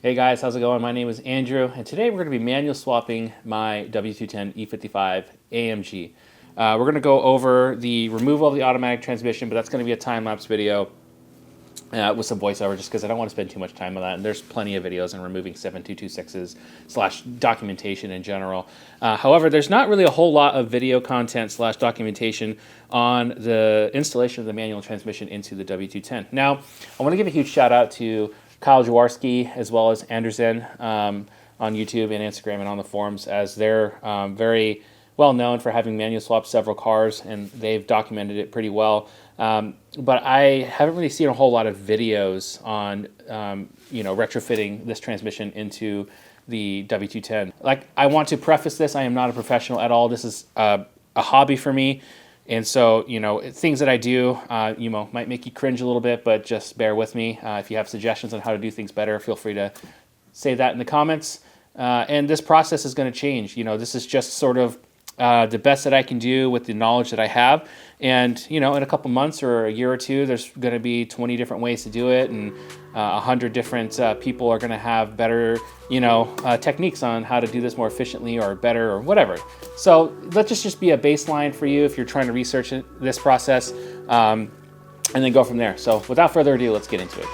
Hey guys, how's it going? My name is Andrew, and today we're going to be manual swapping my W210 E55 AMG. We're going to go over the removal of the automatic transmission, but that's going to be a time-lapse video with some voiceover just because I don't want to spend too much time on that. And there's plenty of videos on removing 7226s / documentation in general. However, there's not really a whole lot of video content / documentation on the installation of the manual transmission into the W210. Now, I want to give a huge shout out to Kyle Jaworski as well as Anderson on YouTube and Instagram and on the forums, as they're very well known for having manual swapped several cars, and they've documented it pretty well. But I haven't really seen a whole lot of videos on retrofitting this transmission into the W210. Like, I want to preface this, I am not a professional at all. This is a hobby for me. And so, things that I do, might make you cringe a little bit, but just bear with me. If you have suggestions on how to do things better, feel free to say that in the comments. And this process is going to change. This is just sort of the best that I can do with the knowledge that I have. And, in a couple months or a year or two, there's going to be 20 different ways to do it. And 100 different people are going to have better, techniques on how to do this more efficiently or better or whatever. So let this just be a baseline for you if you're trying to research this process, and then go from there. So without further ado, let's get into it.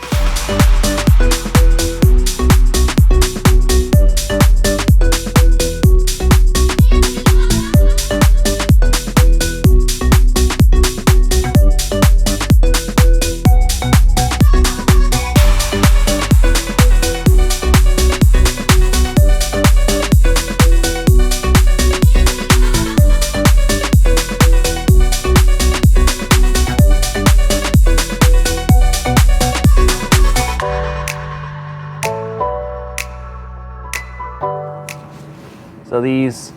So these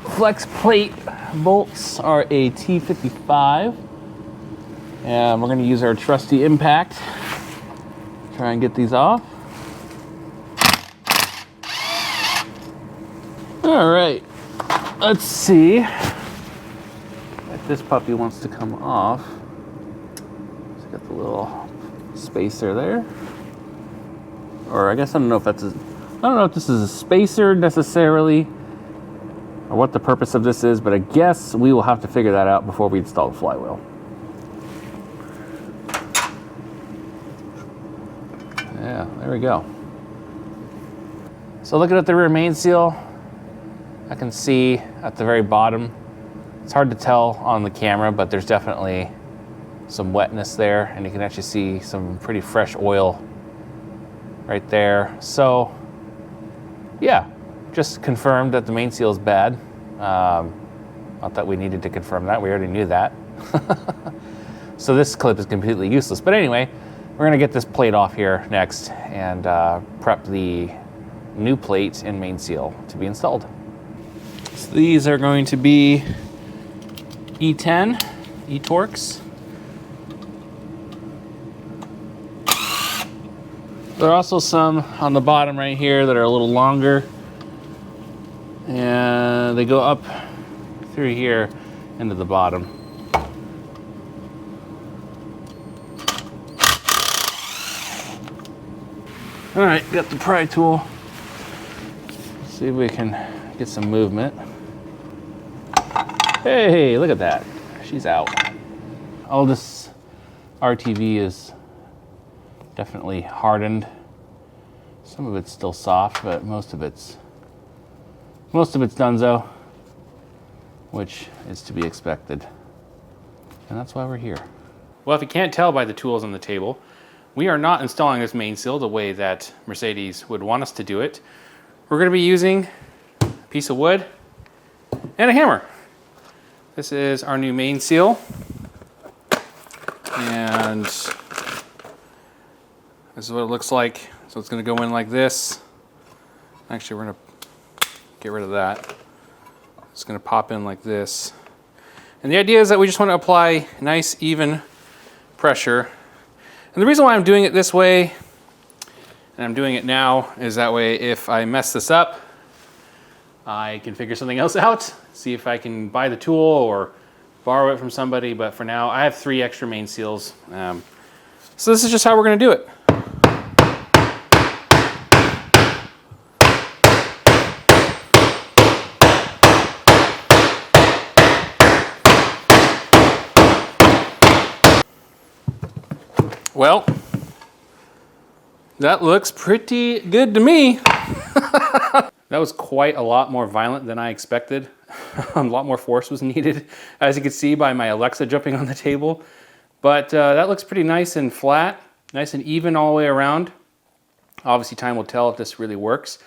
flex plate bolts are a T55, and we're going to use our trusty impact. Try and get these off. All right, let's see if this puppy wants to come off. It's got the little spacer there, or I guess I don't know if that's I don't know if this is a spacer necessarily, or what the purpose of this is, but I guess we will have to figure that out before we install the flywheel. Yeah, there we go. So looking at the rear main seal, I can see at the very bottom, it's hard to tell on the camera, but there's definitely some wetness there, and you can actually see some pretty fresh oil right there. So yeah, just confirmed that the main seal is bad. Not that we needed to confirm that, we already knew that. So this clip is completely useless. But anyway, we're gonna get this plate off here next and prep the new plate and main seal to be installed. So these are going to be E10 E-Torques. There are also some on the bottom right here that are a little longer, and they go up through here into the bottom. All right, got the pry tool. Let's see if we can get some movement. Hey, look at that. She's out. All this RTV is definitely hardened. Some of it's still soft, but most of it's donezo, which is to be expected. And that's why we're here. Well, if you can't tell by the tools on the table, we are not installing this main seal the way that Mercedes would want us to do it. We're going to be using a piece of wood and a hammer. This is our new main seal, and this is what it looks like. So it's going to go in like this. Actually, we're going to get rid of that. It's going to pop in like this. And the idea is that we just want to apply nice, even pressure. And the reason why I'm doing it this way, and I'm doing it now, is that way if I mess this up, I can figure something else out, see if I can buy the tool or borrow it from somebody. But for now, I have 3 extra main seals. So this is just how we're going to do it. Well, that looks pretty good to me. That was quite a lot more violent than I expected. A lot more force was needed, as you can see by my Alexa jumping on the table. But that looks pretty nice and flat, nice and even all the way around. Obviously, time will tell if this really works.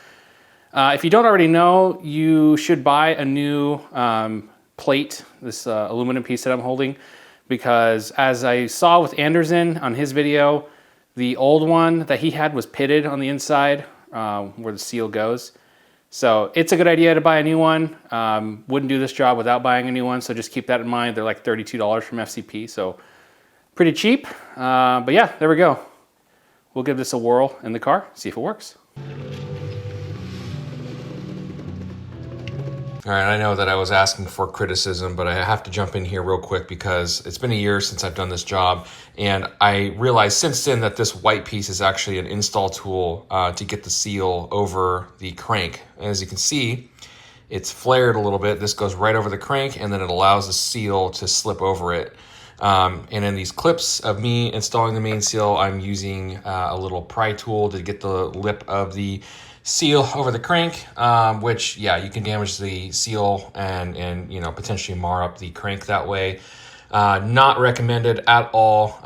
If you don't already know, you should buy a new plate, this aluminum piece that I'm holding, because as I saw with Anderson on his video, the old one that he had was pitted on the inside where the seal goes. So it's a good idea to buy a new one. Wouldn't do this job without buying a new one, so just keep that in mind. They're like $32 from FCP, so pretty cheap. But yeah, there we go. We'll give this a whirl in the car, see if it works. All right, I know that I was asking for criticism, but I have to jump in here real quick because it's been a year since I've done this job, and I realized since then that this white piece is actually an install tool to get the seal over the crank. As you can see, it's flared a little bit. This goes right over the crank, and then it allows the seal to slip over it. And in these clips of me installing the main seal, I'm using a little pry tool to get the lip of the seal over the crank, which, yeah, you can damage the seal and you know, potentially mar up the crank that way. Not recommended at all.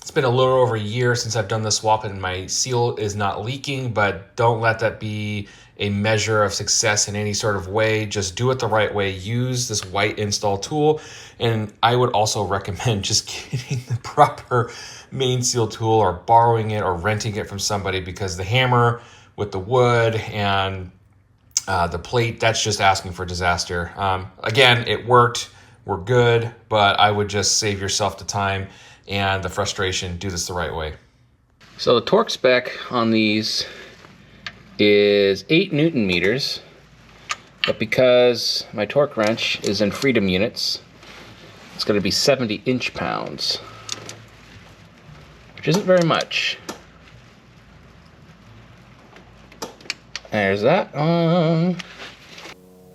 It's been a little over a year since I've done the swap and my seal is not leaking, but don't let that be a measure of success in any sort of way. Just do it the right way. Use this white install tool. And I would also recommend just getting the proper main seal tool or borrowing it or renting it from somebody, because the hammer with the wood and the plate, that's just asking for disaster. Again, it worked, we're good, but I would just save yourself the time and the frustration. Do this the right way. So the torque spec on these is 8 Newton meters, but because my torque wrench is in freedom units, it's going to be 70 inch-pounds, which isn't very much. There's that.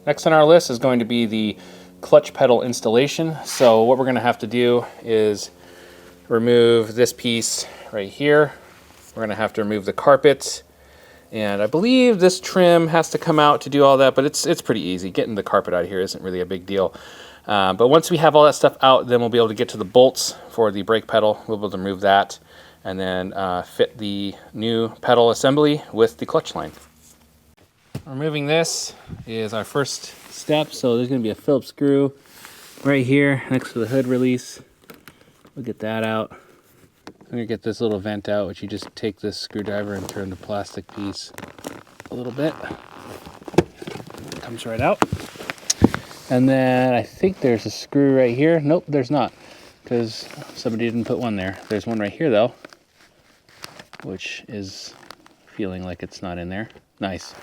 Next on our list is going to be the clutch pedal installation. So what we're going to have to do is remove this piece right here. We're going to have to remove the carpet, and I believe this trim has to come out to do all that, but it's pretty easy. Getting the carpet out of here isn't really a big deal. But once we have all that stuff out, then we'll be able to get to the bolts for the brake pedal. We'll be able to remove that and then fit the new pedal assembly with the clutch line. Removing this is our first step. So there's going to be a Phillips screw right here next to the hood release. We'll get that out. I'm going to get this little vent out, which you just take this screwdriver and turn the plastic piece a little bit. It comes right out. And then I think there's a screw right here. Nope, there's not, because somebody didn't put one there. There's one right here though, which is feeling like it's not in there. Nice.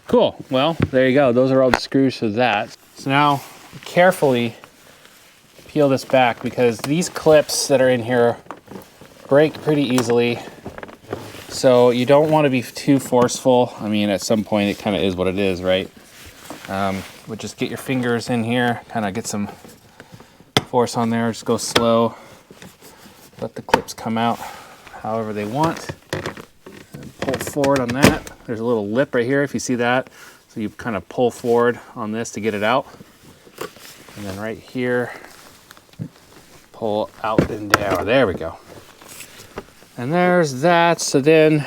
Cool. Well, there you go. Those are all the screws for that. So now carefully peel this back, because these clips that are in here break pretty easily. So you don't want to be too forceful. I mean, at some point it kind of is what it is, right? But just get your fingers in here, kind of get some force on there. Just go slow. Let the clips come out however they want. And pull forward on that. There's a little lip right here, if you see that. So you kind of pull forward on this to get it out. And then right here, pull out and down. There we go. And there's that. So then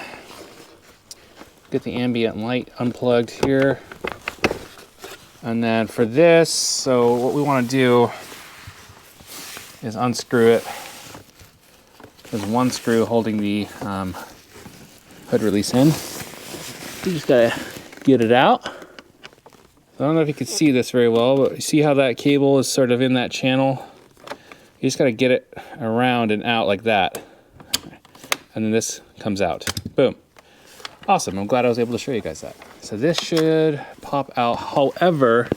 get the ambient light unplugged here. And then for this, so what we want to do is unscrew it. There's one screw holding the hood release in. You just gotta get it out. I don't know if you can see this very well, but you see how that cable is sort of in that channel? You just gotta get it around and out like that. And then this comes out. Boom. Awesome, I'm glad I was able to show you guys that. So this should pop out. However,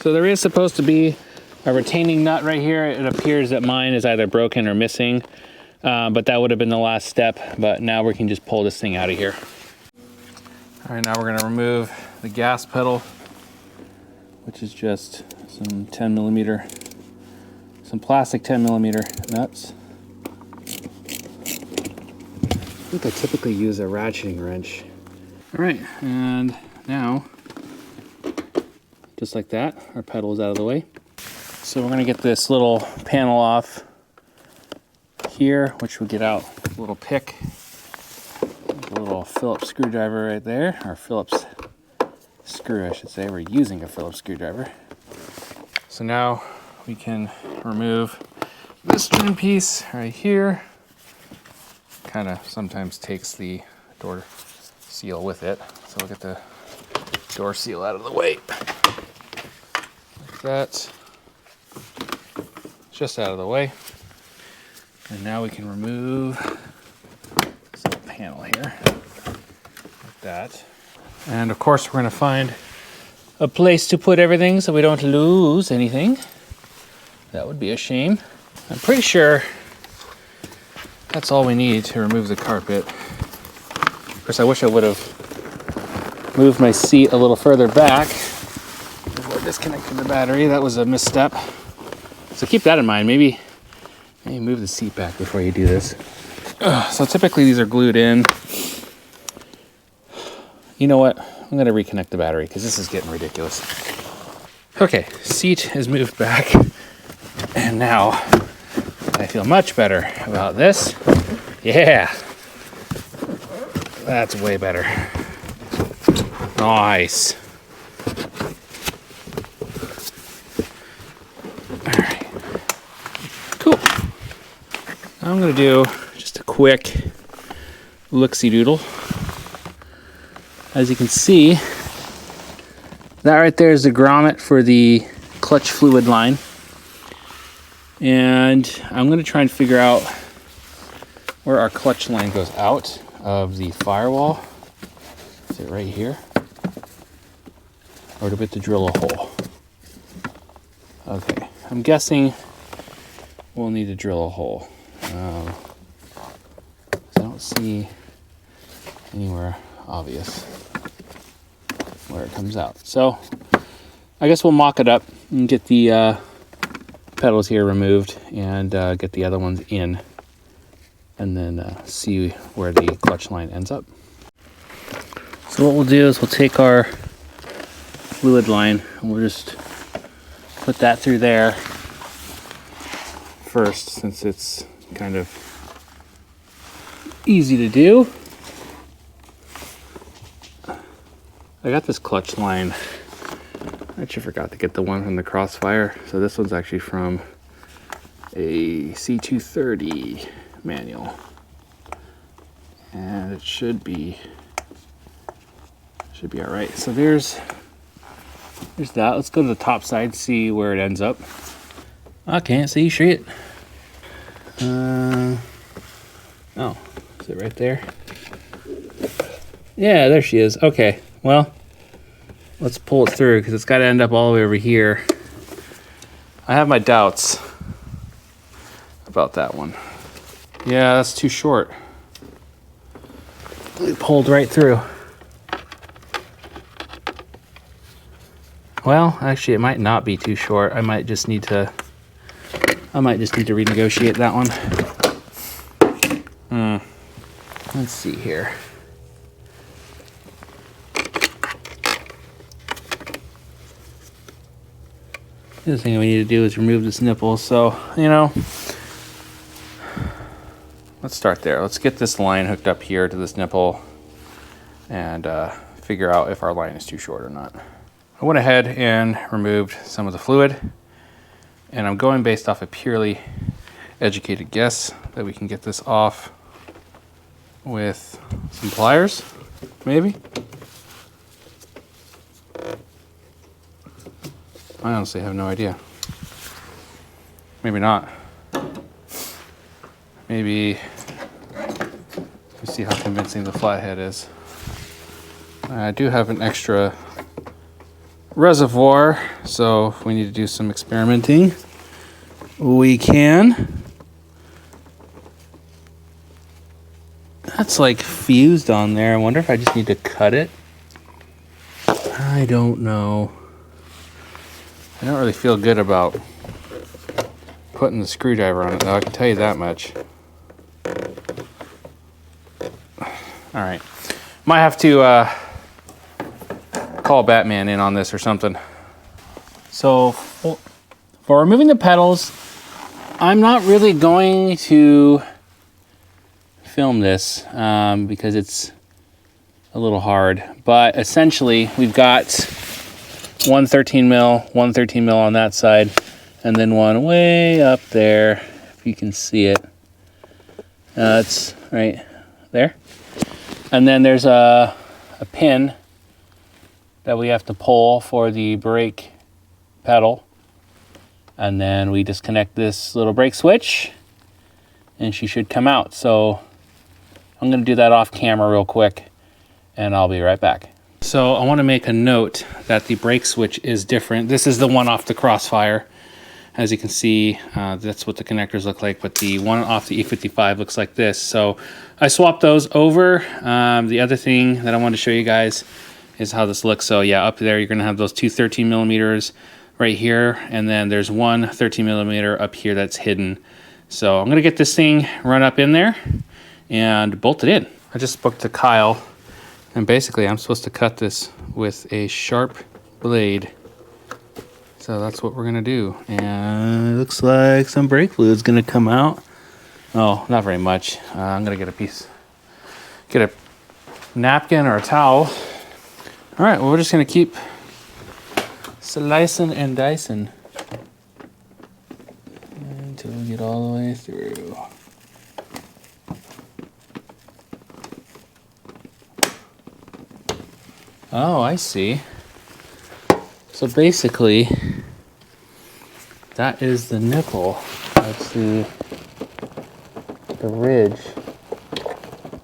so there is supposed to be a retaining nut right here. It appears that mine is either broken or missing, but that would have been the last step. But now we can just pull this thing out of here. All right, now we're gonna remove the gas pedal, which is just some 10 millimeter, some plastic 10 millimeter nuts. think I typically use a ratcheting wrench. All right, and now, just like that, our pedal is out of the way. So we're gonna get this little panel off here, which will get out a little pick, a little Phillips screwdriver right there, or Phillips screw, I should say. We're using a Phillips screwdriver. So now we can remove this trim piece right here. Kind of sometimes takes the door seal with it. So we'll get the door seal out of the way. Like that. Just out of the way. And now we can remove this little panel here. Like that. And of course we're going to find a place to put everything so we don't lose anything. That would be a shame. I'm pretty sure that's all we need to remove the carpet. Of course, I wish I would have moved my seat a little further back before disconnecting the battery. That was a misstep. So keep that in mind. Maybe move the seat back before you do this. So typically these are glued in. You know what? I'm going to reconnect the battery because this is getting ridiculous. Okay, seat is moved back. And now I feel much better about this. Yeah. That's way better. Nice. All right. Cool. Now I'm going to do just a quick look-see-doodle. As you can see, that right there is the grommet for the clutch fluid line. And I'm going to try and figure out where our clutch line goes out of the firewall. Is it right here? Or do we have to drill a hole? Okay, I'm guessing we'll need to drill a hole. I don't see anywhere obvious where it comes out. So I guess we'll mock it up and get the pedals here removed and get the other ones in, and then see where the clutch line ends up. So what we'll do is we'll take our fluid line and we'll just put that through there first, since it's kind of easy to do. I got this clutch line. I actually forgot to get the one from the Crossfire. So this one's actually from a C230 manual. And it should be all right. So there's that. Let's go to the top side, see where it ends up. I can't see shit. Oh, is it right there? Yeah, there she is. Okay, well, let's pull it through because it's got to end up all the way over here. I have my doubts about that one. Yeah, that's too short. It pulled right through. Well, actually, it might not be too short. I might just need to renegotiate that one. Let's see here. The other thing we need to do is remove this nipple. So, let's start there. Let's get this line hooked up here to this nipple and figure out if our line is too short or not. I went ahead and removed some of the fluid, and I'm going based off a purely educated guess that we can get this off with some pliers, maybe. I honestly have no idea. Maybe not. Maybe, let's see how convincing the flathead is. I do have an extra reservoir, so if we need to do some experimenting, we can. That's like fused on there. I wonder if I just need to cut it. I don't know. I don't really feel good about putting the screwdriver on it, though. I can tell you that much. All right. Might have to call Batman in on this or something. So for removing the pedals, I'm not really going to film this because it's a little hard. But essentially, we've got one 13 mil on that side, and then one way up there, if you can see it. It's right there. And then there's a pin that we have to pull for the brake pedal. And then we disconnect this little brake switch and she should come out. So I'm gonna do that off camera real quick and I'll be right back. So I wanna make a note that the brake switch is different. This is the one off the Crossfire. As you can see, that's what the connectors look like, but the one off the E55 looks like this. So I swapped those over. The other thing that I wanted to show you guys is how this looks. So yeah, up there, you're gonna have those two 13 millimeters right here, and then there's one 13 millimeter up here that's hidden. So I'm gonna get this thing run up in there and bolt it in. I just spoke to Kyle, and basically I'm supposed to cut this with a sharp blade. So that's what we're gonna do. And it looks like some brake fluid's gonna come out. Oh, not very much. I'm gonna get a napkin or a towel. All right, well, we're just gonna keep slicing and dicing until we get all the way through. Oh, I see. So basically, that is the nipple. That's the ridge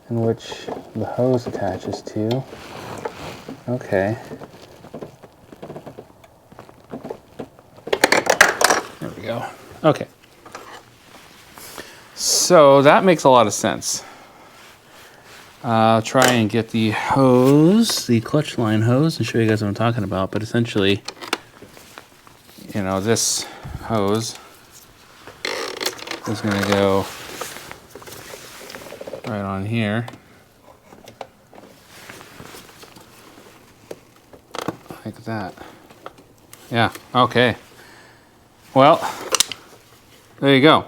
in which the hose attaches to. Okay. There we go. Okay. So that makes a lot of sense. I'll try and get the hose, the clutch line hose, and show you guys what I'm talking about. But essentially, you know, this hose is going to go right on here. Like that. Yeah, okay. Well, there you go.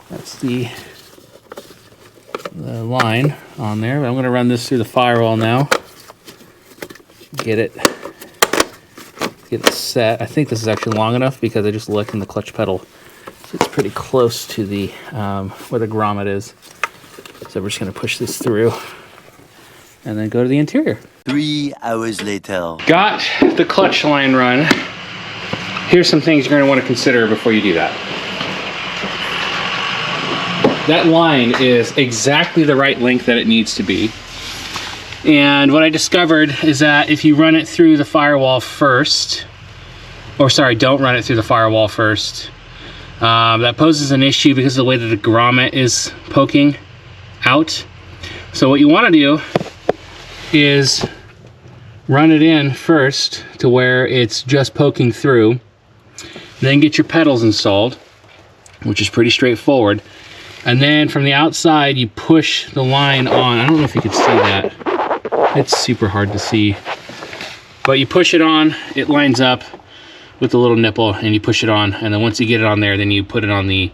That's the line on there. But I'm going to run this through the firewall now. Get it set. I think this is actually long enough because I just looked in the clutch pedal. So it's pretty close to the where the grommet is. So we're just going to push this through and then go to the interior. 3 hours later. Got the clutch line run. Here's some things you're going to want to consider before you do that. That line is exactly the right length that it needs to be. And what I discovered is that if you run it through the firewall first, or sorry, don't run it through the firewall first, that poses an issue because of the way that the grommet is poking out. So what you want to do is run it in first to where it's just poking through, then get your pedals installed, which is pretty straightforward. And then from the outside, you push the line on. I don't know if you can see that. It's super hard to see. But you push it on, it lines up with the little nipple, and you push it on. And then once you get it on there, then you put it on the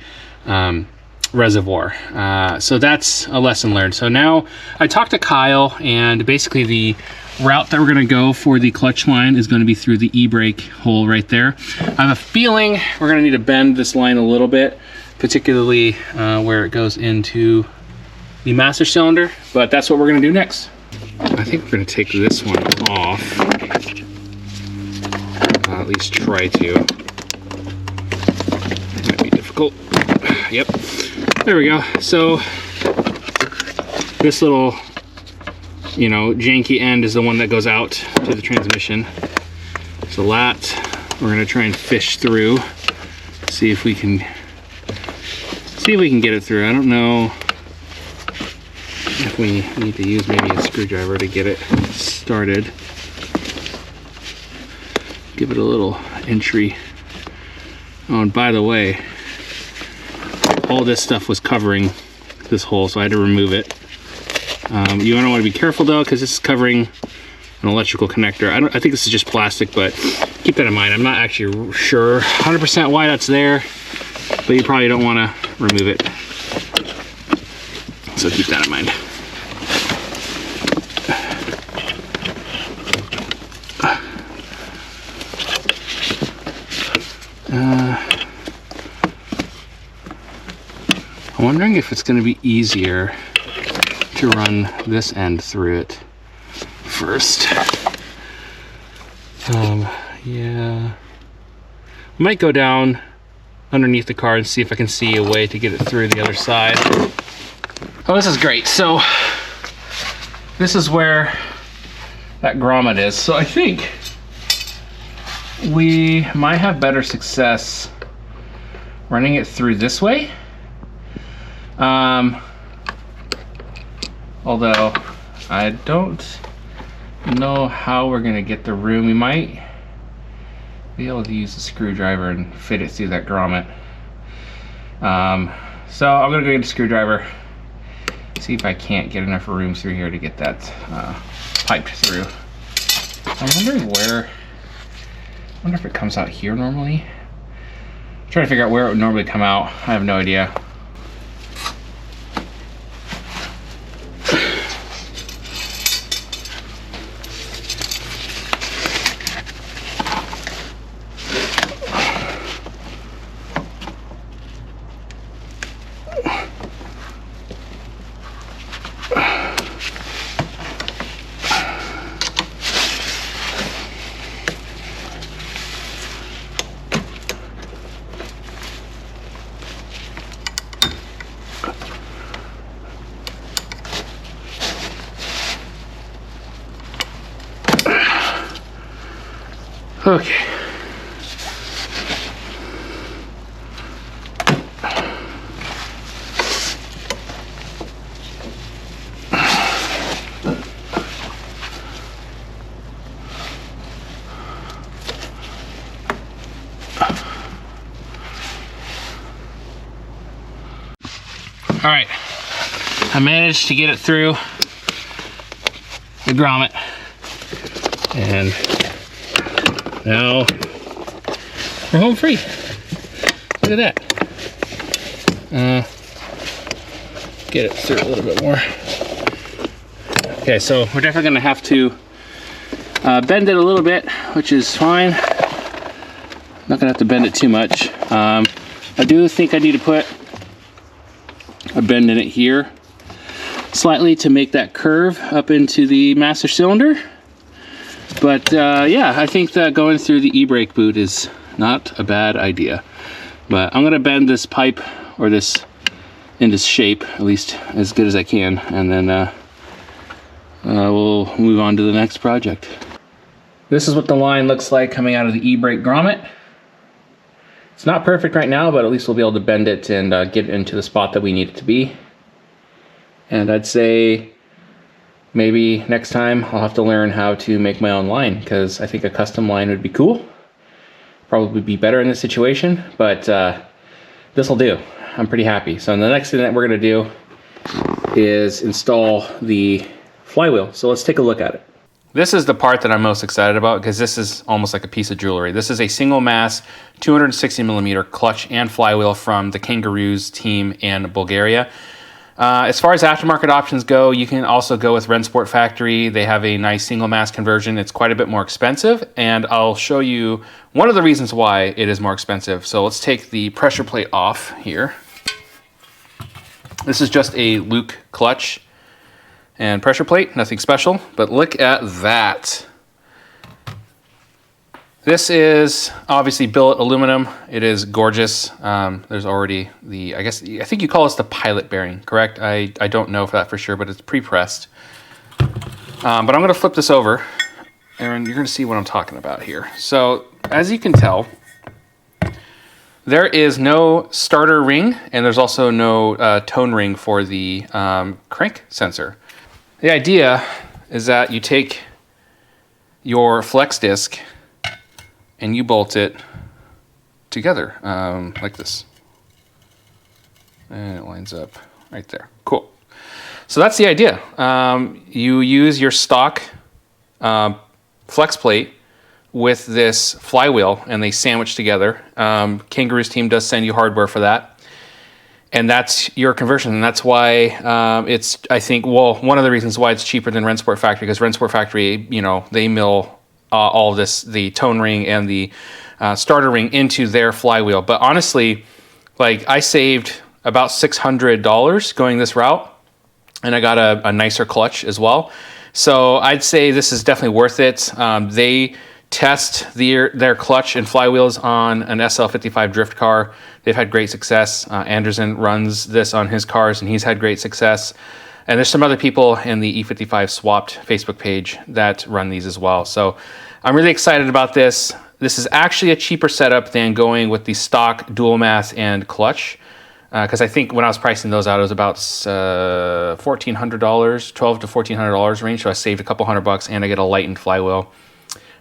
reservoir. So that's a lesson learned. So now I talked to Kyle, and basically the route that we're gonna go for the clutch line is gonna be through the e-brake hole right there. I have a feeling we're gonna need to bend this line a little bit, particularly where it goes into the master cylinder, but that's what we're gonna do next. I think we're gonna take this one off. At least try to. Might be difficult. Yep, there we go. So this little, you know, janky end is the one that goes out to the transmission. So that we're gonna try and fish through, see if we can get it through. I don't know if we need to use maybe a screwdriver to get it started. Give it a little entry. Oh, and by the way, all this stuff was covering this hole, so I had to remove it. You want to be careful though, because this is covering an electrical connector. I think this is just plastic, but keep that in mind. I'm not actually sure 100% why that's there, but you probably don't want to remove it. So keep that in mind. I'm wondering if it's going to be easier to run this end through it first. Yeah. I might go down underneath the car and see if I can see a way to get it through the other side. Oh, this is great. So this is where that grommet is. So I think we might have better success running it through this way. Although I don't know how we're gonna get the room. We might be able to use a screwdriver and fit it through that grommet. So I'm gonna go get a screwdriver, see if I can't get enough room through here to get that piped through. I'm wondering where, I wonder if it comes out here normally. I'm trying to figure out where it would normally come out. I have no idea. Okay. All right, I managed to get it through the grommet, and now we're home free. Look at that. Get it through a little bit more. Okay, so we're definitely gonna have to bend it a little bit, which is fine. Not gonna have to bend it too much. I do think I need to put a bend in it here slightly to make that curve up into the master cylinder. But yeah, I think that going through the e-brake boot is not a bad idea. But I'm gonna bend this pipe, or this into shape, at least as good as I can, and then we'll move on to the next project. This is what the line looks like coming out of the e-brake grommet. It's not perfect right now, but at least we'll be able to bend it and get it into the spot that we need it to be. And I'd say maybe next time I'll have to learn how to make my own line, because I think a custom line would be cool. Probably be better in this situation, but this will do. I'm pretty happy. So the next thing that we're gonna do is install the flywheel. So let's take a look at it. This is the part that I'm most excited about, because this is almost like a piece of jewelry. This is a single mass 260 millimeter clutch and flywheel from the Kangaroos team in Bulgaria. As far as aftermarket options go, you can also go with Rennsport Factory. They have a nice single mass conversion. It's quite a bit more expensive, and I'll show you one of the reasons why it is more expensive. So let's take the pressure plate off here. This is just a Luke clutch and pressure plate, nothing special, but look at that. This is obviously billet aluminum. It is gorgeous. There's already the, I think you call this the pilot bearing, correct? I don't know for that for sure, but it's pre-pressed. But I'm gonna flip this over, and you're gonna see what I'm talking about here. So as you can tell, there is no starter ring, and there's also no tone ring for the crank sensor. The idea is that you take your flex disc and you bolt it together like this. And it lines up right there. Cool. So that's the idea. You use your stock flex plate with this flywheel, and they sandwich together. Kangaroo's team does send you hardware for that, and that's your conversion. And that's why it's, I think, well, one of the reasons why it's cheaper than Rennsport Factory, because Rennsport Factory, you know, they mill all of this, the tone ring and the starter ring into their flywheel. But honestly, like, I saved about $600 going this route, and I got a nicer clutch as well. So I'd say this is definitely worth it. They test their clutch and flywheels on an SL55 drift car. They've had great success. Anderson runs this on his cars, and he's had great success. And there's some other people in the E55 Swapped Facebook page that run these as well. So I'm really excited about this. This is actually a cheaper setup than going with the stock dual mass and clutch. Because I think when I was pricing those out, it was about $1,400, $1,200 to $1,400 range. So I saved a couple $100, and I get a lightened flywheel,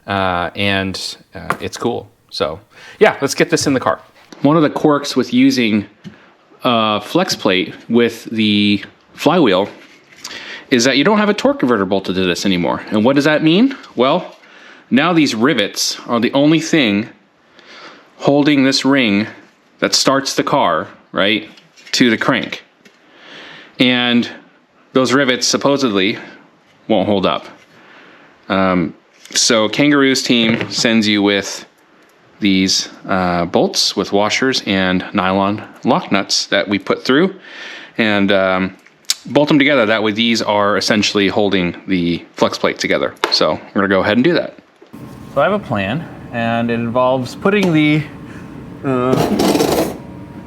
and it's cool. So yeah, let's get this in the car. One of the quirks with using flex plate with the flywheel is that you don't have a torque converter bolted to this anymore. And what does that mean? Well, now these rivets are the only thing holding this ring that starts the car, right, to the crank. And those rivets supposedly won't hold up. So Kangaroo's team sends you with these bolts with washers and nylon lock nuts that we put through, and bolt them together. That way these are essentially holding the flex plate together. So we're gonna go ahead and do that. So I have a plan, and it involves putting the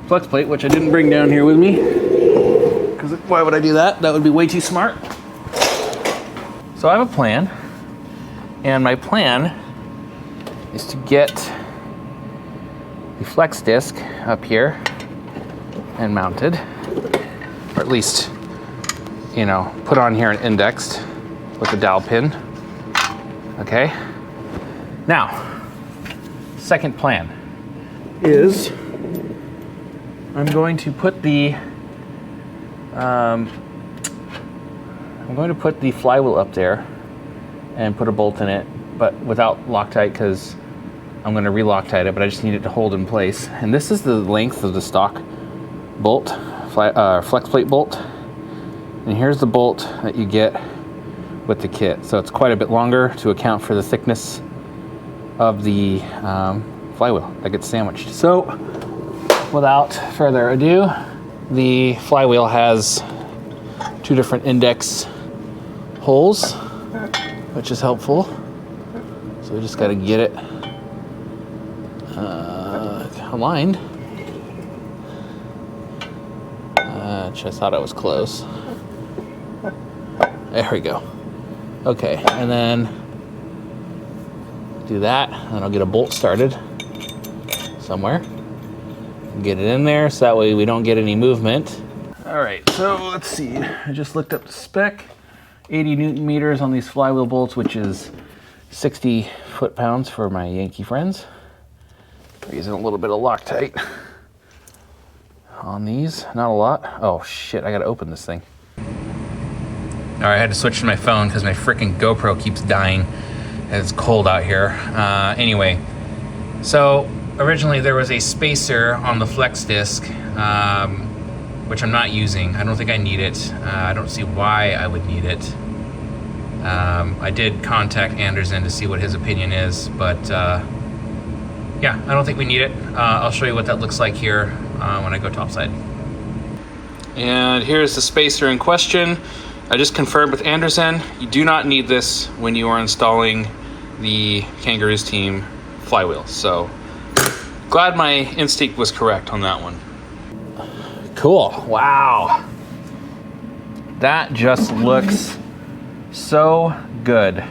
flex plate, which I didn't bring down here with me, because why would I do that? That would be way too smart. So I have a plan, and my plan is to get the flex disc up here and mounted, or at least, you know, put on here and indexed with a dowel pin. Okay. Now, second plan is I'm going to put the flywheel up there and put a bolt in it, but without Loctite, because I'm going to re-Loctite it, but I just need it to hold in place. And this is the length of the stock bolt, flex plate bolt. And here's the bolt that you get with the kit. So it's quite a bit longer to account for the thickness of the flywheel that gets sandwiched. So without further ado, the flywheel has two different index holes, which is helpful. So we just got to get it aligned. Just thought I was close. There we go. Okay, and then do that, and I'll get a bolt started somewhere. Get it in there so that way we don't get any movement. All right, so let's see. I just looked up the spec. 80 Newton meters on these flywheel bolts, which is 60 foot-pounds for my Yankee friends. We're using a little bit of Loctite on these, not a lot. Oh shit, I gotta open this thing. All right, I had to switch to my phone because my freaking GoPro keeps dying. It's cold out here. Anyway, so originally there was a spacer on the flex disc, which I'm not using. I don't think I need it. I don't see why I would need it. I did contact Anderson to see what his opinion is, but yeah, I don't think we need it. I'll show you what that looks like here when I go topside. And here's the spacer in question. I just confirmed with Anderson, you do not need this when you are installing the Kangaroo's team flywheel. So glad my instinct was correct on that one. Cool, wow. That just looks so good.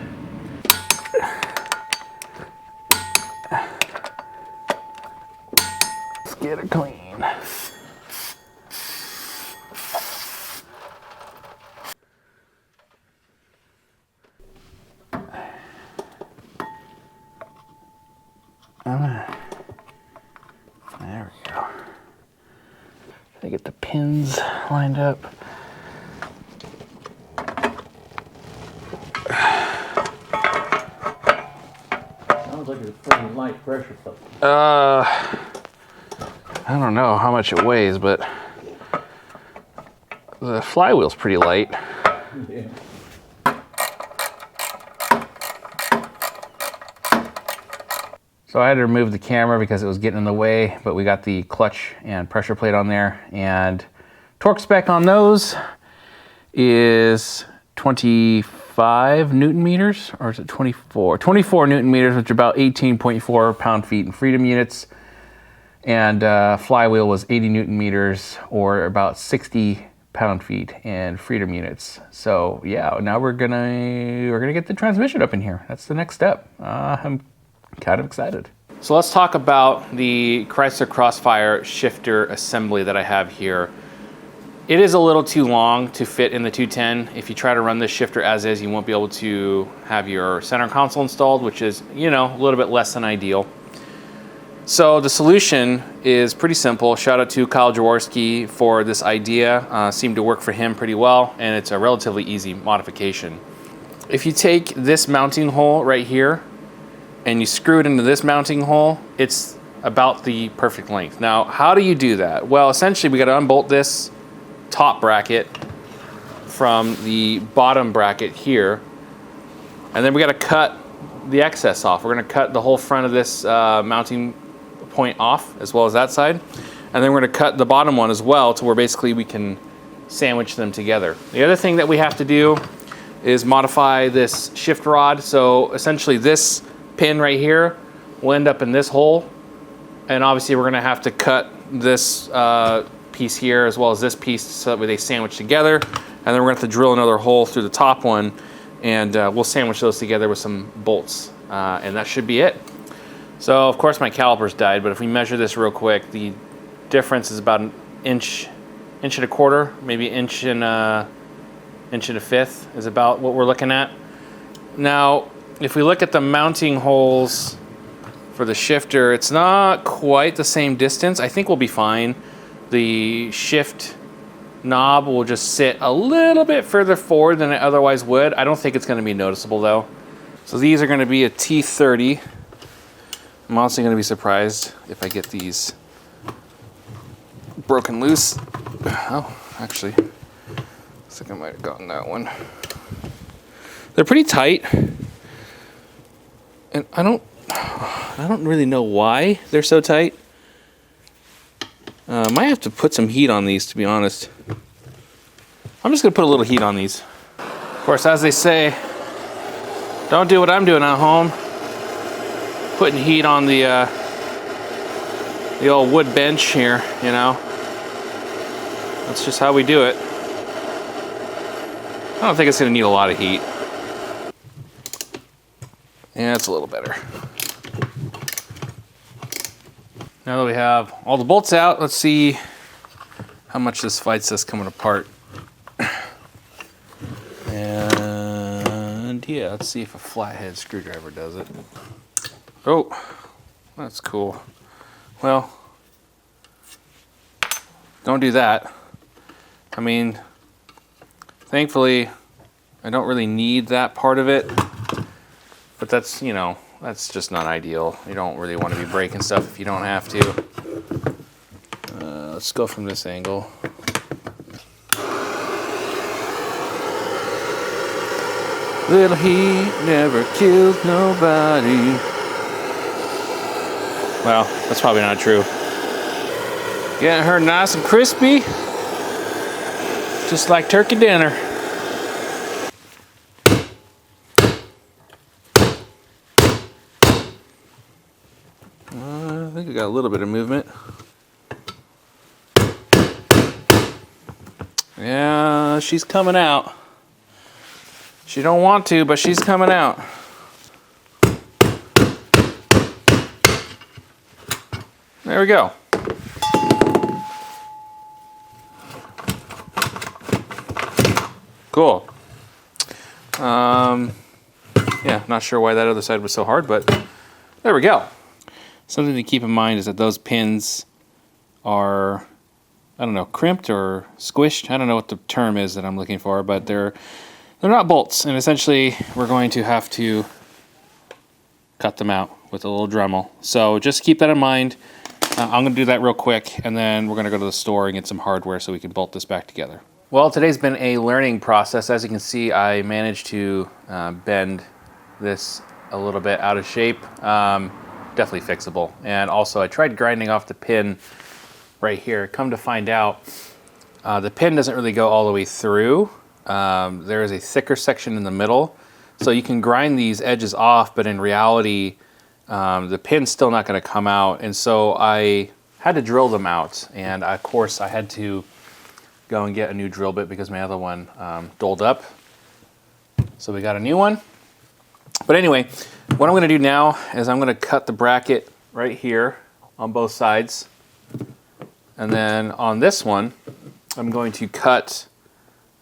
Let's get it clean. There we go. Try to get the pins lined up. Sounds like it's a pretty light pressure plate. I don't know how much it weighs, but the flywheel's pretty light. Yeah. So I had to remove the camera because it was getting in the way, but we got the clutch and pressure plate on there, and torque spec on those is 25 Newton meters, or is it 24? 24 Newton meters, which are about 18.4 pound-feet in freedom units. And flywheel was 80 Newton meters, or about 60 pound-feet in freedom units. So yeah, now we're gonna get the transmission up in here. That's the next step. I'm kind of excited. So let's talk about the Chrysler Crossfire shifter assembly that I have here. It is a little too long to fit in the 210. If you try to run this shifter as is, you won't be able to have your center console installed, which is, you know, a little bit less than ideal. So the solution is pretty simple. Shout out to Kyle Jaworski for this idea. Seemed to work for him pretty well, and it's a relatively easy modification. If you take this mounting hole right here and you screw it into this mounting hole, it's about the perfect length. Now, how do you do that? Well, essentially we got to unbolt this top bracket from the bottom bracket here, and then we got to cut the excess off. We're going to cut the whole front of this mounting point off, as well as that side, and then we're going to cut the bottom one as well, to where basically we can sandwich them together. The other thing that we have to do is modify this shift rod. So essentially this pin right here will end up in this hole, and obviously we're going to have to cut this piece here as well as this piece so that way they sandwich together, and then we're going to have to drill another hole through the top one, and we'll sandwich those together with some bolts, and that should be it. So of course my calipers died, but if we measure this real quick, the difference is about an inch and a quarter, maybe inch and a fifth is about what we're looking at. Now if we look at the mounting holes for the shifter, it's not quite the same distance. I think we'll be fine. The shift knob will just sit a little bit further forward than it otherwise would. I don't think it's going to be noticeable though. So these are going to be a T30. I'm also going to be surprised if I get these broken loose. Oh, actually, I think I might have gotten that one. They're pretty tight, and I don't really know why they're so tight. Might have to put some heat on these, to be honest. I'm just gonna put a little heat on these. Of course, as they say, don't do what I'm doing at home, putting heat on the old wood bench here, you know. That's just how we do it. I don't think it's gonna need a lot of heat. Yeah, it's a little better. Now that we have all the bolts out, let's see how much this fights us coming apart. And yeah, let's see if a flathead screwdriver does it. Oh, that's cool. Well, don't do that. I mean, thankfully, I don't really need that part of it, but that's, you know, that's just not ideal. You don't really want to be breaking stuff if you don't have to. Let's go from this angle. Little heat never kills nobody. Well, that's probably not true. Getting her nice and crispy, just like turkey dinner. I think I got a little bit of movement. Yeah, she's coming out. She don't want to, but she's coming out. There we go. Cool. Yeah, not sure why that other side was so hard, but there we go. Something to keep in mind is that those pins are, I don't know, crimped or squished. I don't know what the term is that I'm looking for, but they're They're not bolts, and essentially we're going to have to cut them out with a little Dremel. So just keep that in mind. I'm going to do that real quick, and then we're going to go to the store and get some hardware so we can bolt this back together. Well, today's been a learning process. As you can see, I managed to bend this a little bit out of shape. Definitely fixable. And also I tried grinding off the pin right here. Come to find out, the pin doesn't really go all the way through. There is a thicker section in the middle. So you can grind these edges off, but in reality, the pin's still not going to come out. And so I had to drill them out. And of course I had to go and get a new drill bit because my other one doled up. So we got a new one. But anyway, what I'm going to do now is I'm going to cut the bracket right here on both sides. And then on this one, I'm going to cut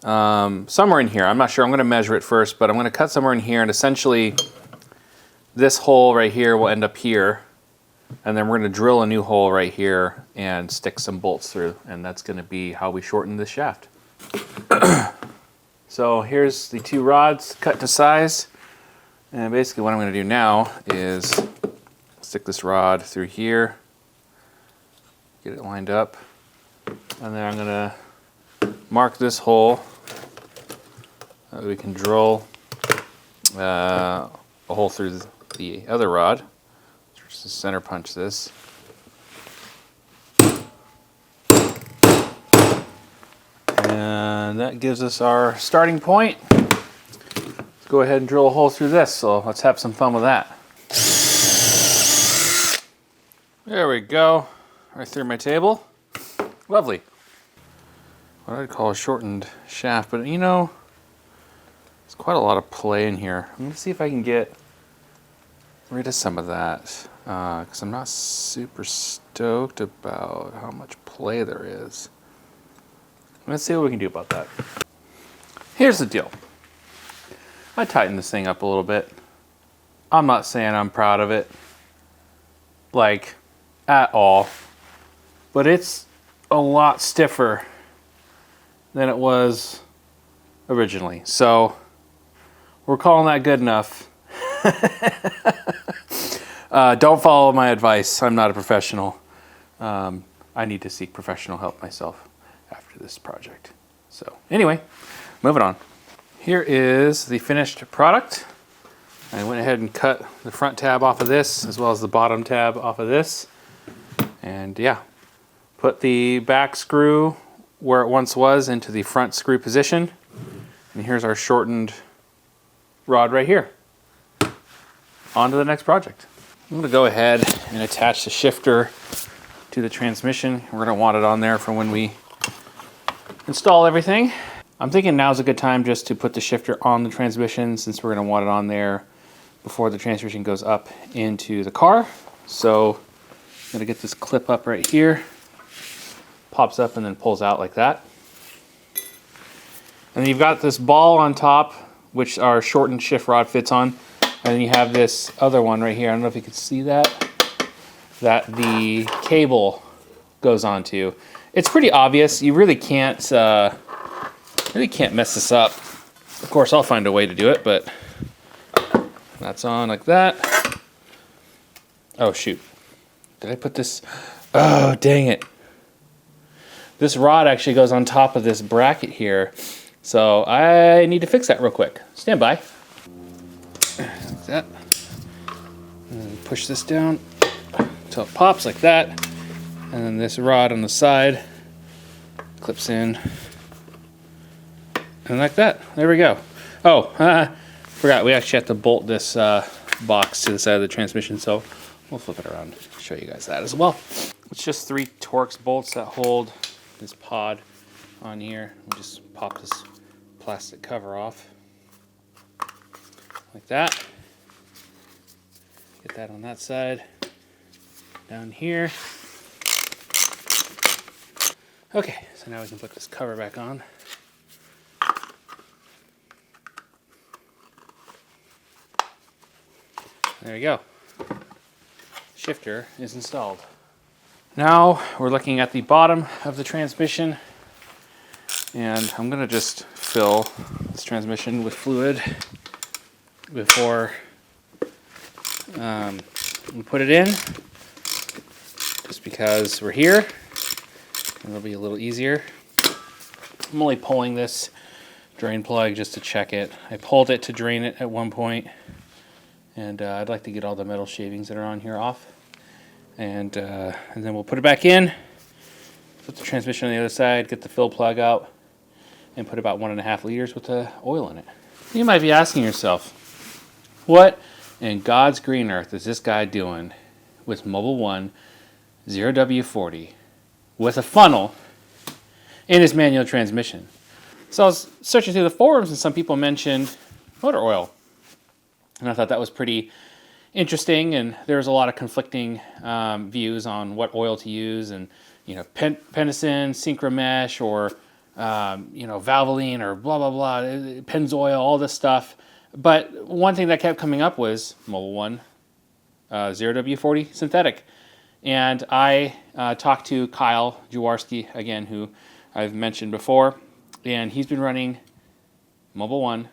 somewhere in here. I'm not sure. I'm going to measure it first, but I'm going to cut somewhere in here. And essentially, this hole right here will end up here. And then we're going to drill a new hole right here and stick some bolts through. And that's going to be how we shorten this shaft. So here's the two rods cut to size. And basically what I'm going to do now is stick this rod through here, get it lined up, and then I'm going to mark this hole that we can drill a hole through the other rod. Just center punch this. And that gives us our starting point. Go ahead and drill a hole through this, so let's have some fun with that. There we go, right through my table. Lovely. What I'd call a shortened shaft, but you know, there's quite a lot of play in here. I'm gonna see if I can get rid of some of that, because I'm not super stoked about how much play there is. Let's see what we can do about that. Here's the deal. I tightened this thing up a little bit. I'm not saying I'm proud of it, like, at all. But it's a lot stiffer than it was originally. So, we're calling that good enough. Don't follow my advice. I'm not a professional. I need to seek professional help myself after this project. So, anyway, moving on. Here is the finished product. I went ahead and cut the front tab off of this as well as the bottom tab off of this. And yeah, put the back screw where it once was into the front screw position. And here's our shortened rod right here. On to the next project. I'm going to go ahead and attach the shifter to the transmission. We're going to want it on there for when we install everything. I'm thinking now's a good time just to put the shifter on the transmission since we're going to want it on there before the transmission goes up into the car. So I'm going to get this clip up right here. Pops up and then pulls out like that. And then you've got this ball on top, which our shortened shift rod fits on. And then you have this other one right here. I don't know if you can see that. That the cable goes onto. It's pretty obvious. You really can't mess this up. Of course, I'll find a way to do it, but that's on like that. Oh, shoot. Did I put this? Oh, dang it. This rod actually goes on top of this bracket here. So I need to fix that real quick. Stand by. Like that. And then push this down until it pops like that. And then this rod on the side clips in. And like that. There we go. Oh, forgot. We actually have to bolt this box to the side of the transmission, so we'll flip it around and show you guys that as well. It's just 3 Torx bolts that hold this pod on here. We'll just pop this plastic cover off. Like that. Get that on that side. Down here. Okay, so now we can put this cover back on. There you go. Shifter is installed. Now we're looking at the bottom of the transmission, and I'm going to just fill this transmission with fluid before we put it in, just because we're here and it'll be a little easier. I'm only pulling this drain plug just to check it. I pulled it to drain it at one point, and I'd like to get all the metal shavings that are on here off, and then we'll put it back in, put the transmission on the other side, get the fill plug out, and put about 1.5 liters with the oil in it. You might be asking yourself, what in God's green earth is this guy doing with Mobil 1 0W40 with a funnel in his manual transmission? So I was searching through the forums, and some people mentioned motor oil, and I thought that was pretty interesting. And there's a lot of conflicting views on what oil to use, and Penison, Synchromesh, or Valvoline, or blah blah blah, Pennzoil, all this stuff. But one thing that kept coming up was Mobil 1 0W40 synthetic, and I talked to Kyle Jaworski again, who I've mentioned before. And he's been running Mobil 1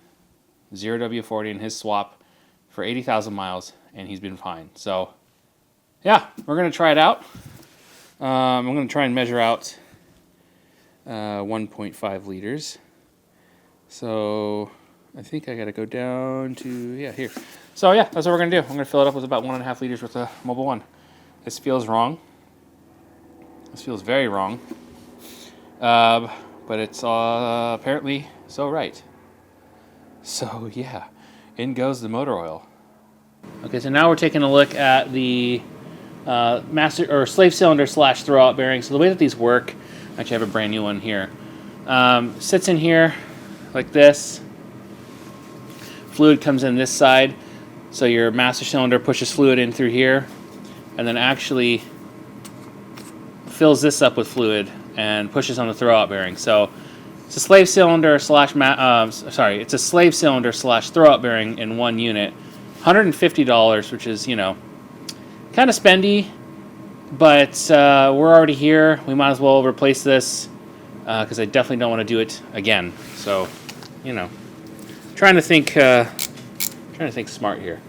0W40 in his swap for 80,000 miles, and he's been fine. So, yeah, we're going to try it out. I'm going to try and measure out 1.5 liters. So, I think I got to go down to, here. So, yeah, that's what we're going to do. I'm going to fill it up with about 1.5 liters worth of Mobil 1. This feels wrong. This feels very wrong. But it's apparently so right. So yeah, in goes the motor oil. Okay, so now we're taking a look at the master or slave cylinder / throwout bearing. So the way that these work, actually I have a brand new one here. Sits in here like this. Fluid comes in this side, so your master cylinder pushes fluid in through here, and then actually fills this up with fluid and pushes on the throwout bearing. So it's a slave cylinder it's a slave cylinder / throwout bearing in one unit. $150, which is, kind of spendy, but we're already here. We might as well replace this because I definitely don't want to do it again. So, trying to think smart here.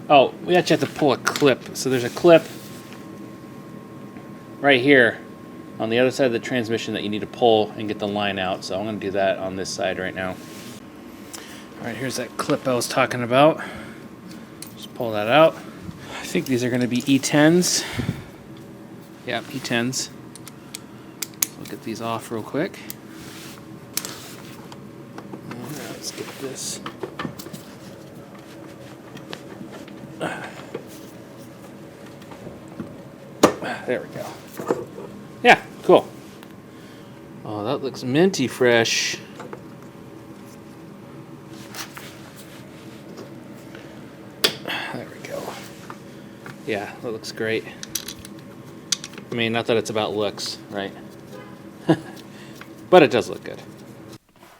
Oh, we actually have to pull a clip. So there's a clip right here on the other side of the transmission that you need to pull and get the line out. So I'm going to do that on this side right now. All right, here's that clip I was talking about. Just pull that out. I think these are going to be E10s. Yeah, E10s. So we'll get these off real quick. Right, let's get this. There we go. Yeah, cool. Oh, that looks minty fresh. There we go. Yeah, that looks great. I mean, not that it's about looks, right? But it does look good.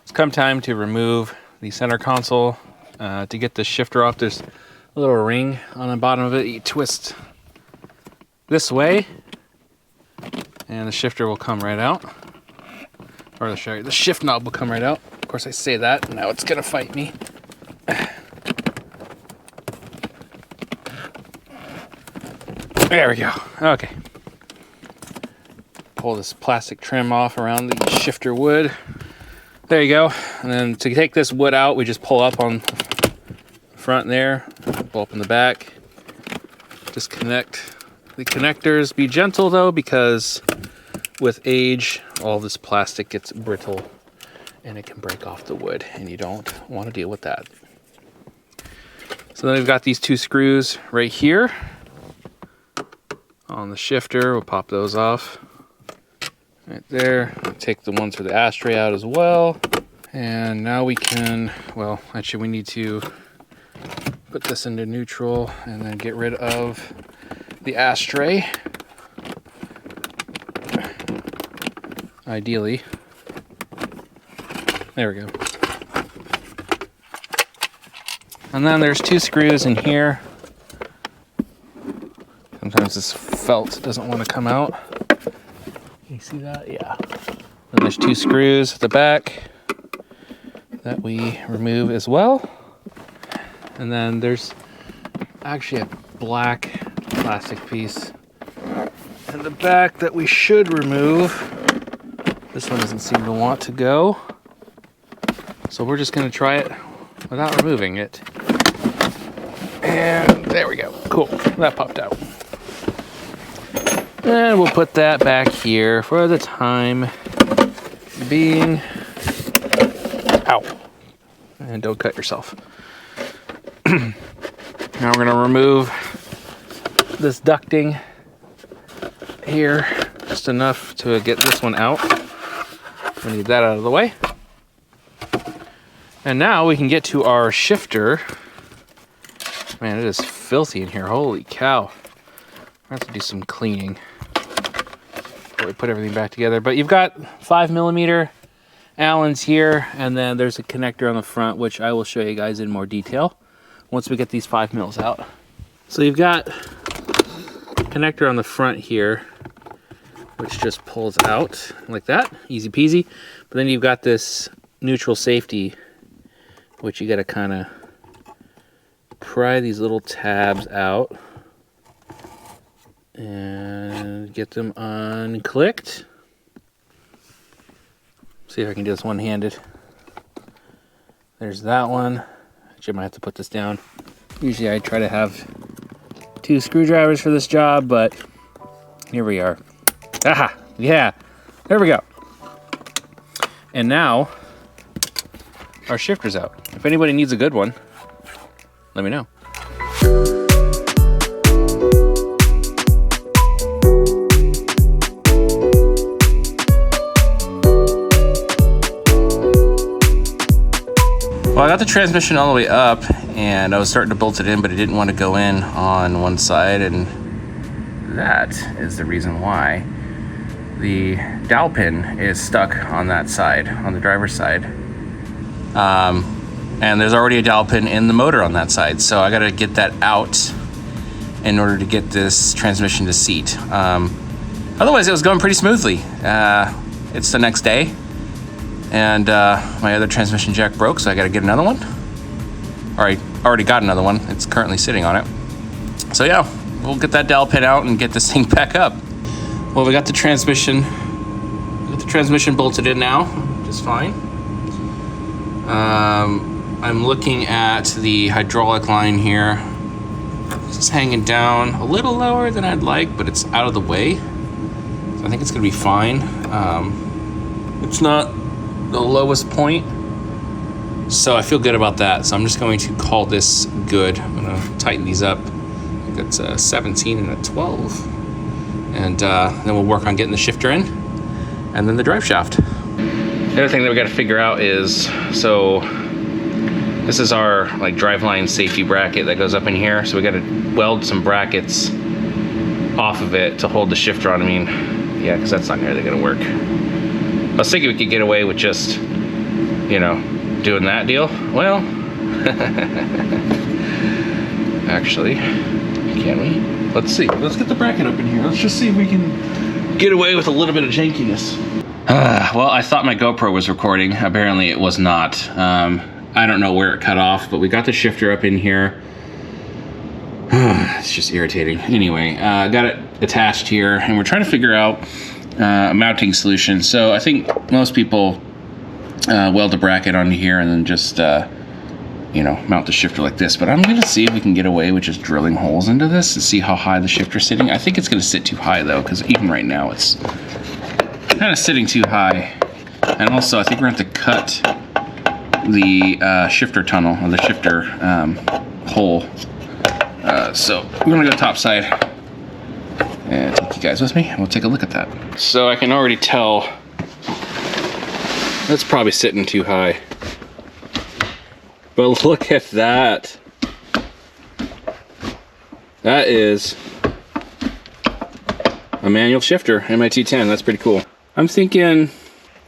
It's come time to remove the center console. To get the shifter off, there's a little ring on the bottom of it. You twist this way, and the shifter will come right out. Or the shift knob will come right out. Of course, I say that, and now it's gonna fight me. There we go. Okay. Pull this plastic trim off around the shifter wood. There you go. And then to take this wood out, we just pull up on the front there, pull up in the back, disconnect the connectors. Be gentle though, because with age, all this plastic gets brittle and it can break off the wood, and you don't want to deal with that. So then we've got these two screws right here on the shifter. We'll pop those off right there. Take the ones for the ashtray out as well. And now we can, well, actually we need to put this into neutral and then get rid of the ashtray. Ideally. There we go. And then there's two screws in here. Sometimes this felt doesn't want to come out. Can you see that? Yeah. Then there's two screws at the back. that we remove as well. And then there's actually a black plastic piece in the back that we should remove. This one doesn't seem to want to go. So we're just gonna try it without removing it. And there we go. Cool, that popped out. And we'll put that back here for the time being. Ow. And don't cut yourself. Now we're gonna remove this ducting here, just enough to get this one out. We need that out of the way. And now we can get to our shifter. Man, it is filthy in here, holy cow. I have to do some cleaning before we put everything back together. But you've got 5mm Allens here, and then there's a connector on the front, which I will show you guys in more detail once we get these 5mm out. So you've got a connector on the front here, which just pulls out like that, easy peasy. But then you've got this neutral safety, which you gotta kind of pry these little tabs out and get them unclicked. See if I can do this one-handed. There's that one. Actually, I might have to put this down. Usually I try to have 2 screwdrivers for this job, but here we are. Aha! Yeah! There we go. And now, our shifter's out. If anybody needs a good one, let me know. Well, I got the transmission all the way up, and I was starting to bolt it in, but it didn't want to go in on one side, and that is the reason why. The dowel pin is stuck on that side, on the driver's side. And there's already a dowel pin in the motor on that side, so I gotta get that out in order to get this transmission to seat. Otherwise, it was going pretty smoothly. It's the next day, and my other transmission jack broke, so I gotta get another one. Or I already got another one. It's currently sitting on it. So yeah, we'll get that dowel pin out and get this thing back up. Well, we got the transmission bolted in now, just fine. I'm looking at the hydraulic line here. This is hanging down a little lower than I'd like, but it's out of the way. So I think it's gonna be fine. It's not the lowest point, so I feel good about that. So I'm just going to call this good. I'm gonna tighten these up. I think that's a 17 and a 12. And then we'll work on getting the shifter in, and then the drive shaft. The other thing that we got to figure out is, so this is our like driveline safety bracket that goes up in here. So we got to weld some brackets off of it to hold the shifter on. I mean, yeah, because that's not really gonna work. I was thinking we could get away with just, you know, doing that deal. Well, actually, can we? Let's see. Let's get the bracket up in here. Let's just see if we can get away with a little bit of jankiness. Well, I thought my GoPro was recording. Apparently it was not. I don't know where it cut off, but we got the shifter up in here. It's just irritating. Anyway, got it attached here, and we're trying to figure out a mounting solution. So I think most people weld a bracket onto here and then just you know, mount the shifter like this. But I'm gonna see if we can get away with just drilling holes into this and see how high the shifter's sitting. I think it's gonna sit too high though, because even right now it's kind of sitting too high. And also I think we're gonna have to cut the shifter tunnel, or the shifter hole. So we're gonna go top side and take you guys with me, and we'll take a look at that. So I can already tell that's probably sitting too high. But look at that. That is a manual shifter, ME2.0. That's pretty cool. I'm thinking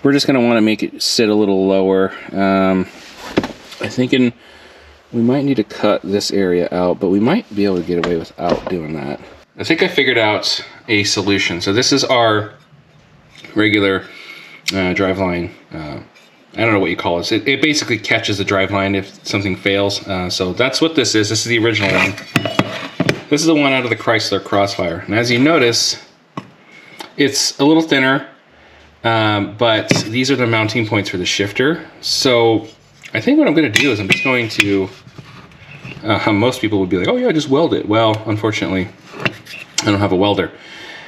we're just gonna wanna make it sit a little lower. I'm thinking we might need to cut this area out, but we might be able to get away without doing that. I think I figured out a solution. So this is our regular driveline I don't know what you call it. It basically catches the driveline if something fails. So that's what this is. This is the original one. This is the one out of the Chrysler Crossfire. And as you notice, it's a little thinner, but these are the mounting points for the shifter. So I think what I'm going to do is I'm just going to, most people would be like, oh yeah, just weld it. Well, unfortunately, I don't have a welder.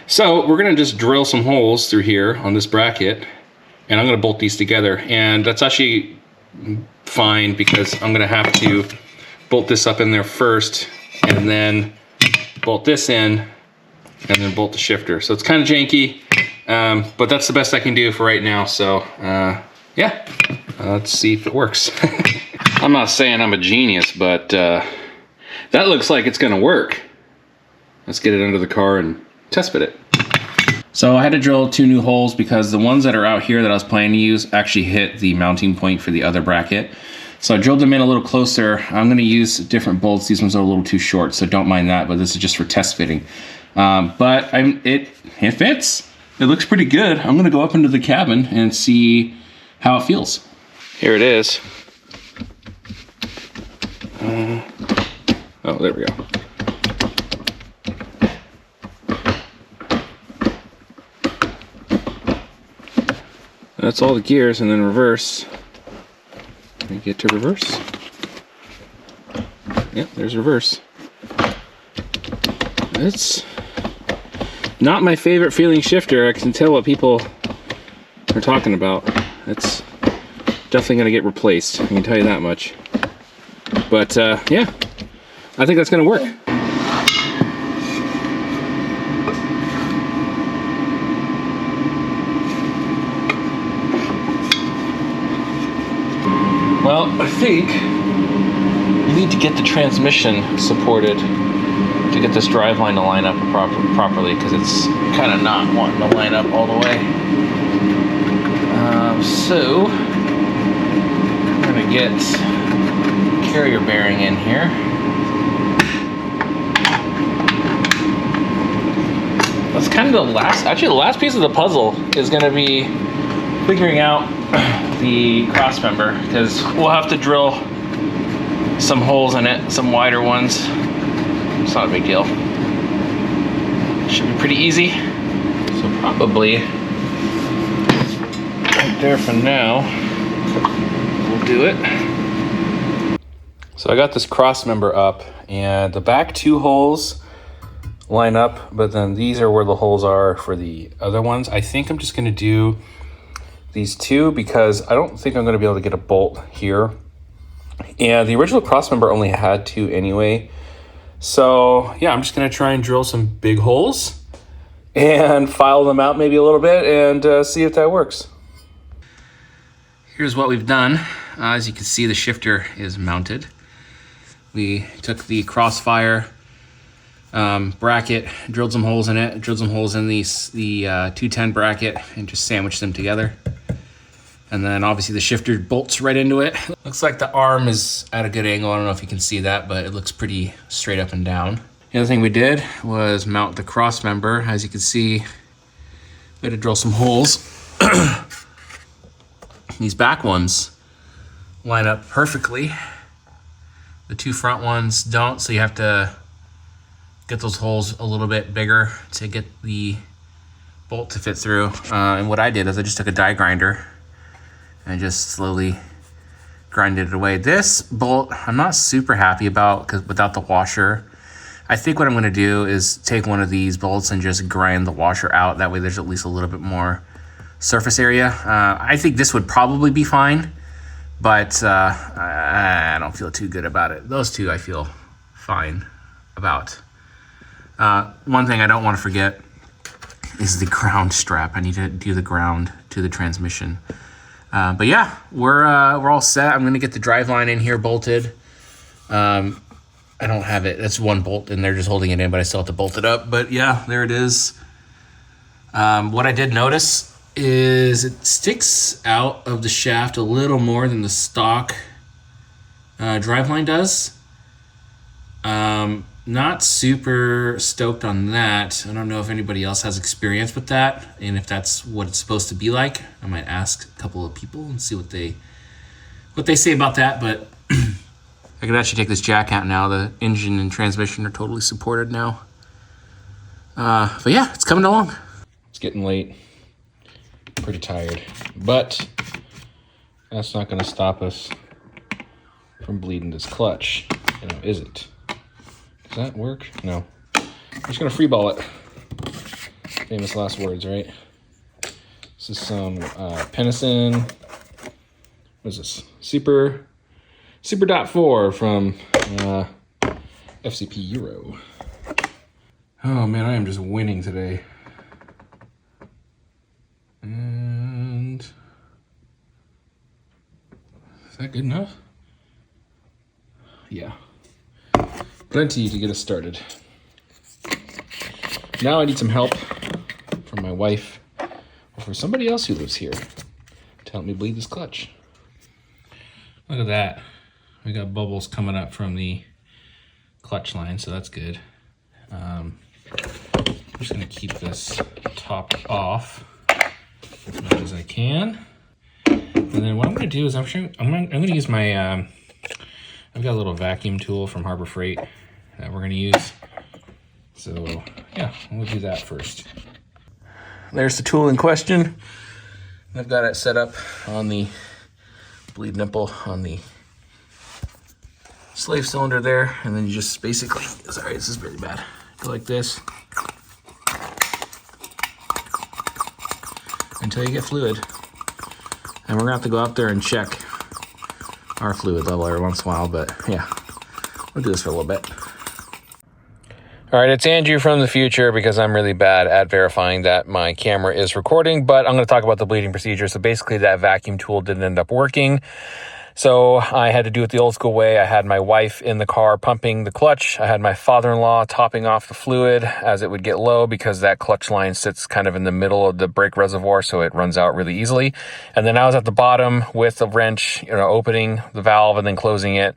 So we're going to just drill some holes through here on this bracket, and I'm going to bolt these together. And that's actually fine because I'm going to have to bolt this up in there first and then bolt this in and then bolt the shifter. So it's kind of janky, but that's the best I can do for right now. So yeah, let's see if it works. I'm not saying I'm a genius, but that looks like it's going to work. Let's get it under the car and test fit it. So I had to drill 2 new holes because the ones that are out here that I was planning to use actually hit the mounting point for the other bracket. So I drilled them in a little closer. I'm going to use different bolts. These ones are a little too short, so don't mind that, but this is just for test fitting. But it fits. It looks pretty good. I'm going to go up into the cabin and see how it feels. Here it is. Oh, there we go. That's all the gears, and then reverse. Let me get to reverse. Yep, there's reverse. It's not my favorite feeling shifter. I can tell what people are talking about. It's definitely going to get replaced. I can tell you that much. But yeah, I think that's going to work. Well, I think you need to get the transmission supported to get this driveline to line up properly, because it's kind of not wanting to line up all the way. So I'm going to get carrier bearing in here. That's kind of the last piece of the puzzle is going to be figuring out the cross member, because we'll have to drill some holes in it, some wider ones. It's not a big deal. Should be pretty easy. So probably right there for now. We'll do it. So I got this cross member up, and the back 2 holes line up, but then these are where the holes are for the other ones. I think I'm just going to do these 2 because I don't think I'm going to be able to get a bolt here. And the original cross member only had 2 anyway. So yeah, I'm just going to try and drill some big holes and file them out maybe a little bit and see if that works. Here's what we've done. As you can see, the shifter is mounted. We took the Crossfire bracket, drilled some holes in it, drilled some holes in the 210 bracket, and just sandwiched them together. And then obviously the shifter bolts right into it. Looks like the arm is at a good angle. I don't know if you can see that, but it looks pretty straight up and down. The other thing we did was mount the cross member. As you can see, we had to drill some holes. These back ones line up perfectly. The 2 front ones don't, so you have to get those holes a little bit bigger to get the bolt to fit through. And what I did is I just took a die grinder and just slowly grinded it away. This bolt I'm not super happy about because without the washer. I think what I'm going to do is take one of these bolts and just grind the washer out. That way there's at least a little bit more surface area. I think this would probably be fine, but I don't feel too good about it. Those 2 I feel fine about. One thing I don't want to forget is the ground strap. I need to do the ground to the transmission. But yeah, we're all set. I'm gonna get the driveline in here bolted. I don't have it. That's 1 bolt, and they're just holding it in, but I still have to bolt it up. But yeah, there it is. What I did notice is it sticks out of the shaft a little more than the stock driveline does. Not super stoked on that. I don't know if anybody else has experience with that, and if that's what it's supposed to be like. I might ask a couple of people and see what they say about that, but I can actually take this jack out now. The engine and transmission are totally supported now. But yeah, it's coming along. It's getting late. Pretty tired, but that's not going to stop us from bleeding this clutch, is it? Does that work? No. I'm just going to free ball it. Famous last words, right? This is some Penison. What is this? Super .4 from FCP Euro. Oh man, I am just winning today. And is that good enough? Yeah. Plenty to get us started. Now I need some help from my wife or from somebody else who lives here to help me bleed this clutch. Look at that. We got bubbles coming up from the clutch line, so that's good. I'm just gonna keep this topped off as much as I can. And then what I'm gonna do is I'm gonna use my, I've got a little vacuum tool from Harbor Freight that we're gonna use. So yeah, we'll do that first. There's the tool in question. I've got it set up on the bleed nipple on the slave cylinder there, and then you just basically, sorry, this is really bad, go like this until you get fluid. And we're gonna have to go out there and check our fluid level every once in a while, but yeah, we'll do this for a little bit. All right, it's Andrew from the future because I'm really bad at verifying that my camera is recording, but I'm going to talk about the bleeding procedure. So basically that vacuum tool didn't end up working. So I had to do it the old school way. I had my wife in the car pumping the clutch. I had my father-in-law topping off the fluid as it would get low because that clutch line sits kind of in the middle of the brake reservoir, so it runs out really easily. And then I was at the bottom with a wrench, opening the valve and then closing it,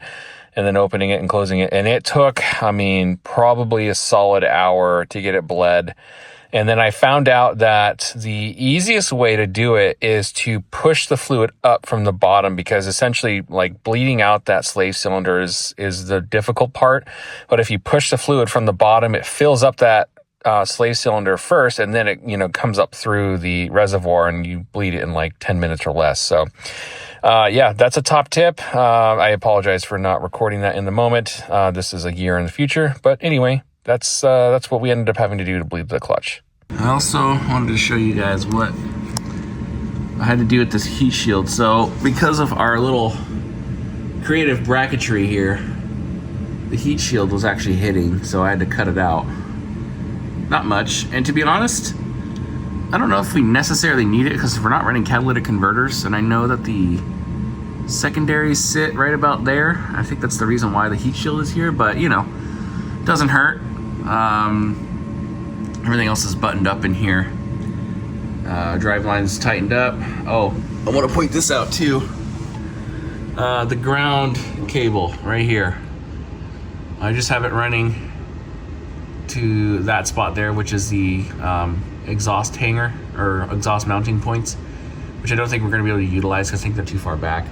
and then opening it and closing it. And it took, probably a solid hour to get it bled. And then I found out that the easiest way to do it is to push the fluid up from the bottom, because essentially like bleeding out that slave cylinder is the difficult part. But if you push the fluid from the bottom, it fills up that slave cylinder first, and then it, comes up through the reservoir and you bleed it in like 10 minutes or less. So yeah, that's a top tip. I apologize for not recording that in the moment. This is a year in the future, but anyway, that's what we ended up having to do to bleed the clutch. I also wanted to show you guys what I had to do with this heat shield. So because of our little creative bracketry here, the heat shield was actually hitting, so I had to cut it out. Not much, and to be honest, I don't know if we necessarily need it because we're not running catalytic converters, and I know that the secondaries sit right about there. I think that's the reason why the heat shield is here, but doesn't hurt. Everything else is buttoned up in here. Drive line's tightened up. Oh, I want to point this out too. The ground cable right here. I just have it running to that spot there, which is the exhaust hanger or exhaust mounting points, which I don't think we're going to be able to utilize because I think they're too far back.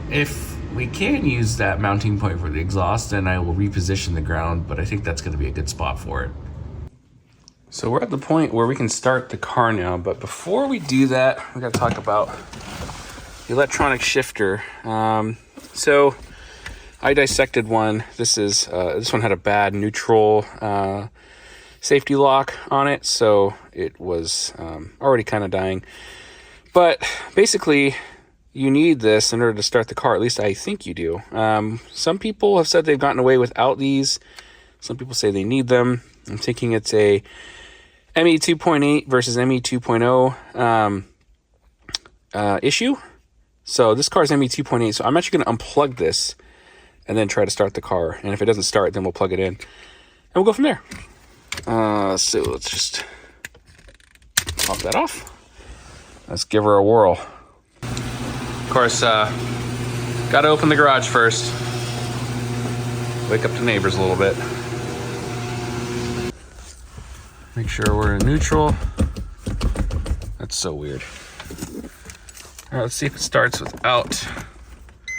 If we can use that mounting point for the exhaust, then I will reposition the ground, but I think that's going to be a good spot for it. So we're at the point where we can start the car now, but before we do that, we got to talk about the electronic shifter. So I dissected one. This one had a bad neutral safety lock on it, so it was already kind of dying. But basically, you need this in order to start the car. At least I think you do. Some people have said they've gotten away without these. Some people say they need them. I'm thinking it's a ME2.8 versus ME2.0 issue. So this car is ME2.8, so I'm actually going to unplug this and then try to start the car. And if it doesn't start, then we'll plug it in. And we'll go from there. So let's just pop that off. Let's give her a whirl. Of course, got to open the garage first. Wake up the neighbors a little bit. Make sure we're in neutral. That's so weird. All right, let's see if it starts without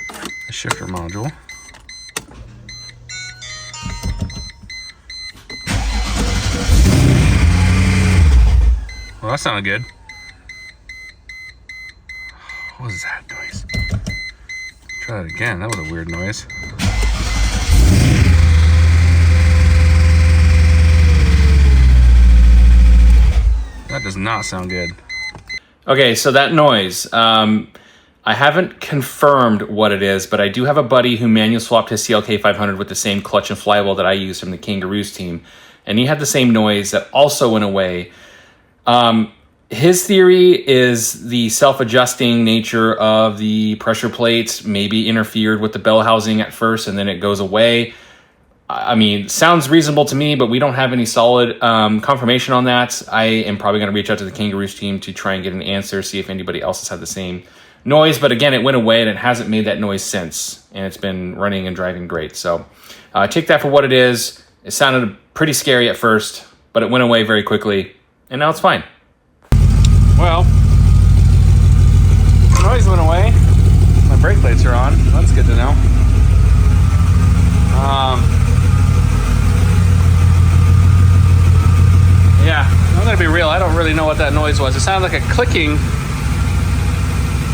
the shifter module. Well, that sounded good. What was that noise? Try that again. That was a weird noise. That does not sound good. Okay, so that noise, I haven't confirmed what it is, but I do have a buddy who manual swapped his CLK 500 with the same clutch and flywheel that I use from the Kangaroos team, and he had the same noise that also went away. His theory is the self-adjusting nature of the pressure plates maybe interfered with the bell housing at first and then it goes away. I mean, sounds reasonable to me, but we don't have any solid confirmation on that. I am probably going to reach out to the Kangaroos team to try and get an answer, see if anybody else has had the same noise. But again, it went away and it hasn't made that noise since, and it's been running and driving great. So take that for what it is. It sounded pretty scary at first, but it went away very quickly, and now it's fine. Well, the noise went away. My brake lights are on. That's good to know. Yeah, I'm gonna be real. I don't really know what that noise was. It sounded like a clicking,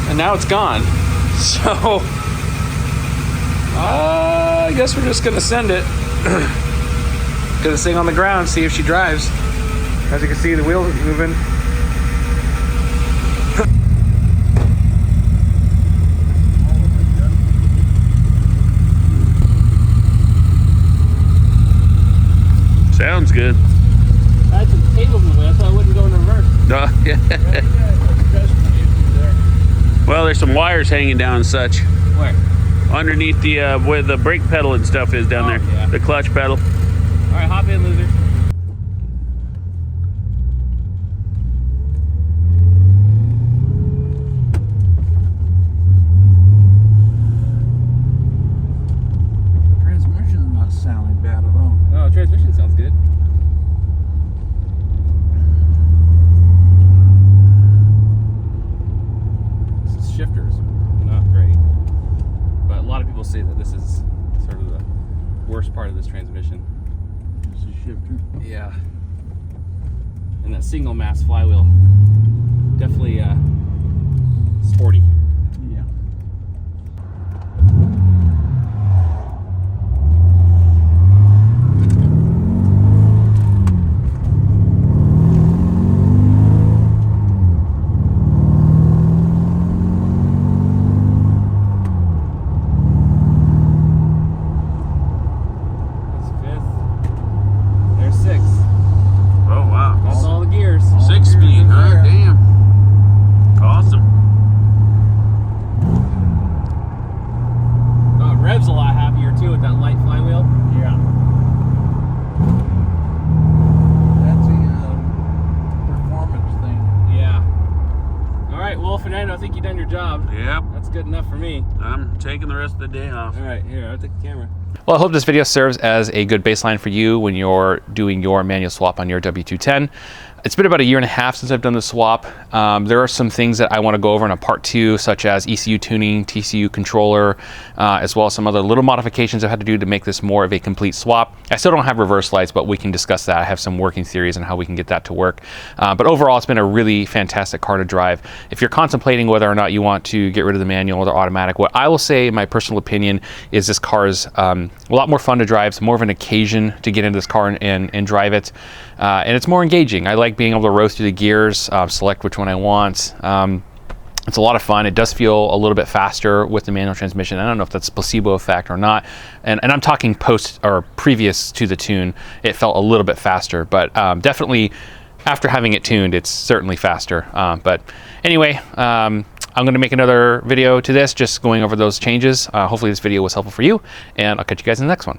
and now it's gone. So, I guess we're just gonna send it. Get this thing on the ground, see if she drives. As you can see, the wheels are moving. Sounds good. I had some tables in the way. I thought I wouldn't go in reverse. Yeah. Well, there's some wires hanging down and such. Where? Underneath the where the brake pedal and stuff is down there. Yeah. The clutch pedal. All right, hop in, loser. Transmission's not sounding bad at all. Oh, transmission sounds good. Shifters, not great, but a lot of people say that this is sort of the worst part of this transmission. It's a shifter. Yeah, and that single mass flywheel, definitely sporty. Yeah. Rev's a lot happier too with that light flywheel. Yeah. That's a performance thing. Yeah. All right, well, Fernando, I think you've done your job. Yep. That's good enough for me. I'm taking the rest of the day off. All right, here, I'll take the camera. Well, I hope this video serves as a good baseline for you when you're doing your manual swap on your W210. It's been about 1.5 years since I've done the swap. There are some things that I want to go over in a part 2, such as ECU tuning, TCU controller, as well as some other little modifications I've had to do to make this more of a complete swap. I still don't have reverse lights, but we can discuss that. I have some working theories on how we can get that to work. But overall, it's been a really fantastic car to drive. If you're contemplating whether or not you want to get rid of the manual or the automatic, what I will say, in my personal opinion, is this car is a lot more fun to drive. It's more of an occasion to get into this car and drive it. And it's more engaging. I like being able to roast through the gears, select which one I want. It's a lot of fun. It does feel a little bit faster with the manual transmission. I don't know if that's a placebo effect or not. And I'm talking post or previous to the tune, it felt a little bit faster, but definitely after having it tuned, it's certainly faster. But anyway, I'm going to make another video to this, just going over those changes. Hopefully this video was helpful for you, and I'll catch you guys in the next one.